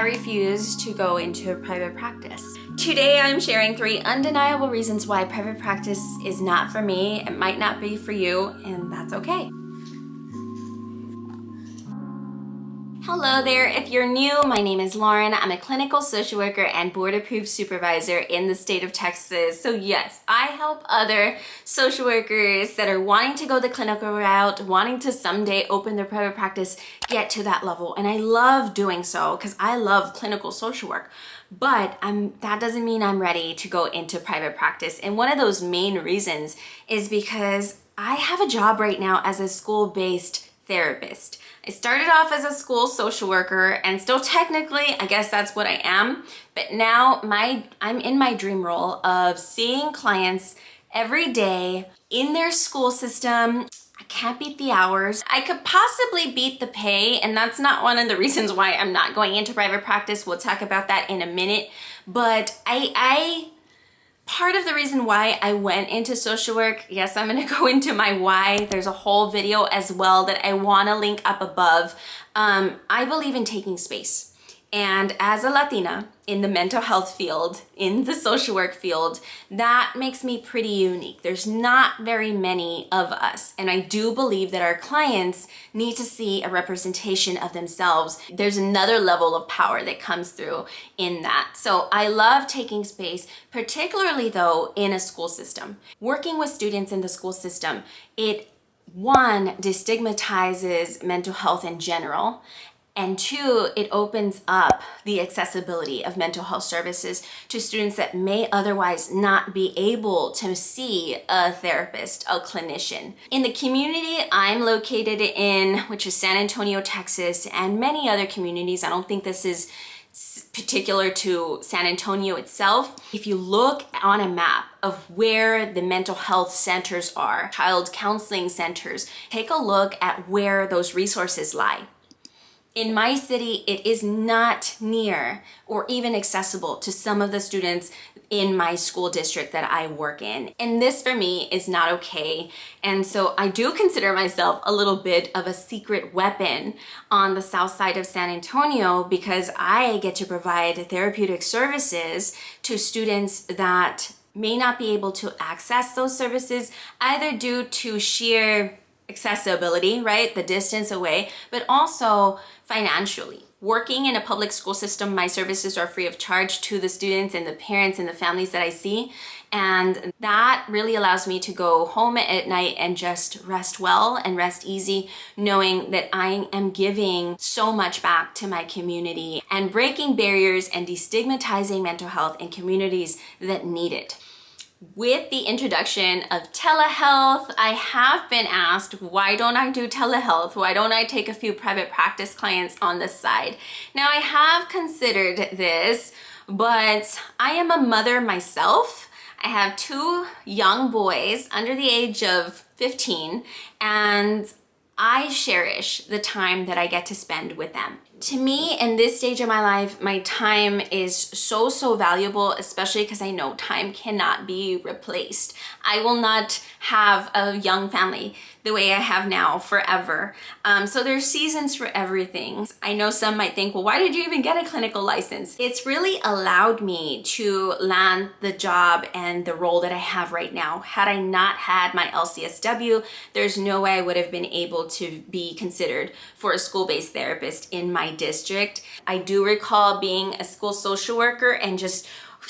I refuse to go into private practice. Today I'm sharing 3 undeniable reasons why private practice is not for me. It might not be for you, and that's okay. Hello there, if you're new, my name is Lauren. I'm a clinical social worker and board-approved supervisor in the state of Texas. So yes, I help other social workers that are wanting to go the clinical route, wanting to someday open their private practice, get to that level. And I love doing so because I love clinical social work. But that doesn't mean I'm ready to go into private practice. And one of those main reasons is because I have a job right now as a school-based therapist. I started off as a school social worker and still technically, I guess that's what I am. But now I'm in my dream role of seeing clients every day in their school system. I can't beat the hours. I could possibly beat the pay, and that's not one of the reasons why I'm not going into private practice. We'll talk about that in a minute. But part of the reason why I went into social work, yes, I'm gonna go into my why. There's a whole video as well that I wanna link up above. I believe in taking space. And as a Latina in the mental health field, in the social work field, that makes me pretty unique. There's not very many of us. And I do believe that our clients need to see a representation of themselves. There's another level of power that comes through in that. So I love taking space, particularly though in a school system. Working with students in the school system, one, destigmatizes mental health in general. And 2, it opens up the accessibility of mental health services to students that may otherwise not be able to see a therapist, a clinician. In the community I'm located in, which is San Antonio, Texas, and many other communities, I don't think this is particular to San Antonio itself. If you look on a map of where the mental health centers are, child counseling centers, take a look at where those resources lie. In my city, it is not near or even accessible to some of the students in my school district that I work in. And this for me is not okay. And so I do consider myself a little bit of a secret weapon on the south side of San Antonio because I get to provide therapeutic services to students that may not be able to access those services either due to sheer accessibility, right? The distance away, but also financially. Working in a public school system, my services are free of charge to the students and the parents and the families that I see. And that really allows me to go home at night and just rest well and rest easy, knowing that I am giving so much back to my community and breaking barriers and destigmatizing mental health in communities that need it. With the introduction of telehealth, I have been asked, why don't I do telehealth? Why don't I take a few private practice clients on the side? Now, I have considered this, but I am a mother myself. I have 2 young boys under the age of 15, and I cherish the time that I get to spend with them. To me, in this stage of my life, my time is so valuable, especially because I know time cannot be replaced. I will not have a young family the way I have now forever. So there's seasons for everything. I know some might think, well, why did you even get a clinical license? It's really allowed me to land the job and the role that I have right now. Had I not had my LCSW, there's no way I would have been able to be considered for a school-based therapist in my district. I do recall being a school social worker and just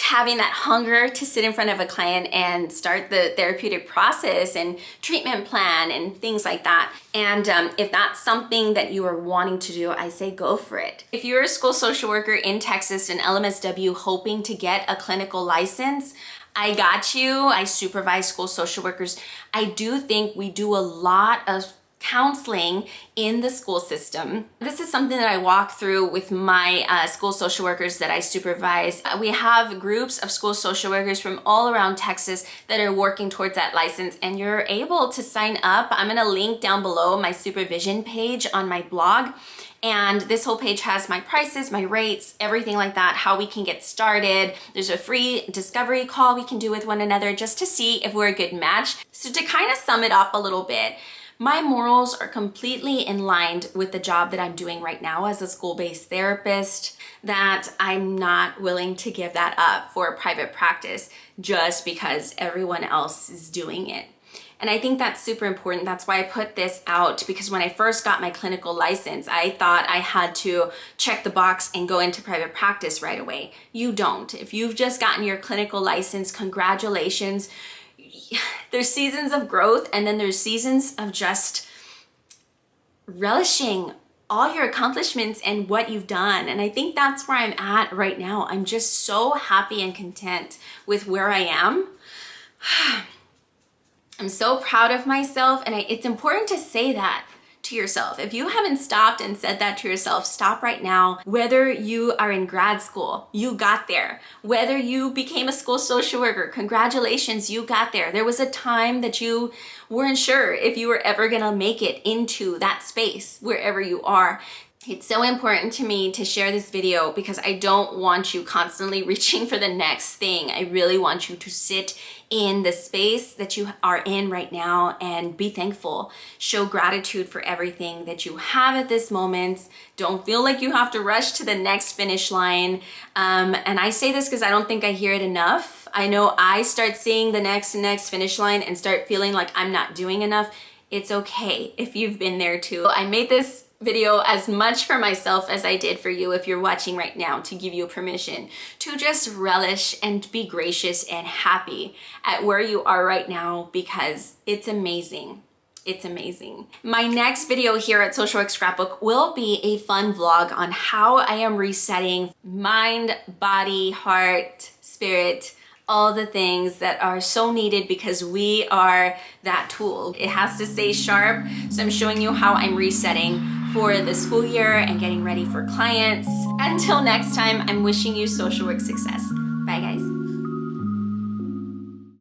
having that hunger to sit in front of a client and start the therapeutic process and treatment plan and things like that. And if that's something that you are wanting to do, I say go for it. If you're a school social worker in Texas and LMSW hoping to get a clinical license, I got you. I supervise school social workers. I do think we do a lot of counseling in the school system. This is something that I walk through with my school social workers that I supervise. We have groups of school social workers from all around Texas that are working towards that license, and you're able to sign up. I'm gonna link down below my supervision page on my blog. And this whole page has my prices, my rates, everything like that, how we can get started. There's a free discovery call we can do with one another just to see if we're a good match. So to kind of sum it up a little bit, My morals are completely in line with the job that I'm doing right now as a school-based therapist, that I'm not willing to give that up for a private practice just because everyone else is doing it. And I think that's super important. That's why I put this out, because when I first got my clinical license, I thought I had to check the box and go into private practice right away. You don't. If you've just gotten your clinical license, congratulations. There's seasons of growth, and then there's seasons of just relishing all your accomplishments and what you've done. And I think that's where I'm at right now. I'm just so happy and content with where I am. I'm so proud of myself, and it's important to say that to yourself. If you haven't stopped and said that to yourself, stop right now. Whether you are in grad school, you got there. Whether you became a school social worker, congratulations, you got there. There was a time that you weren't sure if you were ever gonna make it into that space, wherever you are. It's so important to me to share this video because I don't want you constantly reaching for the next thing. I really want you to sit in the space that you are in right now and be thankful. Show gratitude for everything that you have at this moment. Don't feel like you have to rush to the next finish line. And I say this because I don't think I hear it enough. I know I start seeing the next finish line and start feeling like I'm not doing enough. It's okay if you've been there too. I made this video as much for myself as I did for you if you're watching right now, to give you permission to just relish and be gracious and happy at where you are right now, because it's amazing. It's amazing. My next video here at Social Work Scrapbook will be a fun vlog on how I am resetting mind, body, heart, spirit, all the things that are so needed, because we are that tool. It has to stay sharp. So I'm showing you how I'm resetting for the school year and getting ready for clients. Until next time, I'm wishing you social work success. Bye guys.